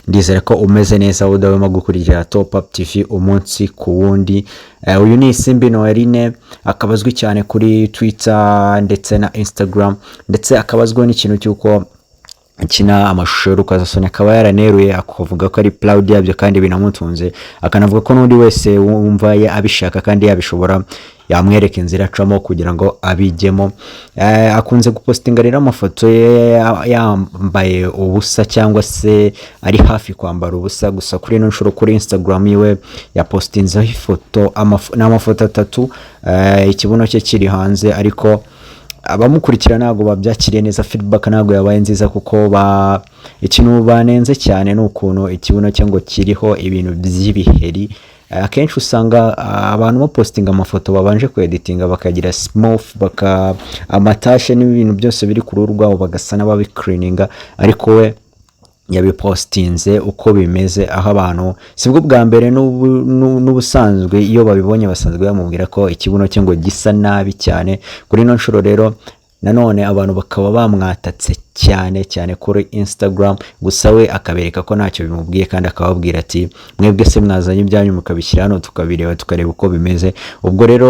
ndizera ko umeze neza udahwema gukurikira Top Up TV umunsi ku wundi. Uyu ni Isimbi Noeline, akabazwi cyane kuri Twitter ndetse na Instagram, ndetse akabazwa n'ikintu cy'uko akina amashusho y'urukozasoni, akaba yaraneruye akavuga ko ari proud yabyo kandi binamutunze, akanavuga ko n'undi wese wumva abishaka kandi yabishobora yamwereka inzira acamo kugira ngo abijyemo. Akunze gupostinga rero amafoto ye yambaye ubusa cyangwa se ari hafi kwambara ubusa, gusa kuri ino nshuro kuri Instagram yiwe yapostinzeho ifoto n'amafoto 3, ikibuno cye kiri hanze, ariko abamukurikira ntago babyakiriye neza, feedback ntago yabaye nziza kuko ikintu banenze cyane n'ukuntu ikibuno cye ngo kiriho ibintu by'ibiheri. Akenshi usanga abantu bapostinga amafoto babanje kueditinga bakagira smooth, amatashe n'ibintu byose biri ku ruhu rwabo bagasa n'ababicleaninga, ariko we yabipostinze uko bimeze, aho abantu sibwo bwa mbere n'ubusanzwe iyo babibonye basanzwe bamubwira ko ikibuno cye ngo gisa nabi cyane. Kuri ino nshuro rero nanone abantu bakaba bamwatatse cyane kuri Instagram, gusa we akabereka ko ntacyo bimubwiye kandi akababwira ati mwebwe se mwazanye ibyanyu mukabishyira hano tukareba uko bimeze. Ubwo rero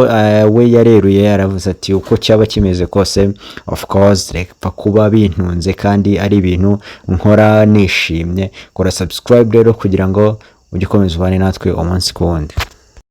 we yareruye yaravuze ati uko cyaba kimeze kose, of course reka kuba bintunze kandi ari ibintu nkora nishimye. Kora subscribe rero kugira ngo ujye ukomeza ubane natwe umunsi ku wundi.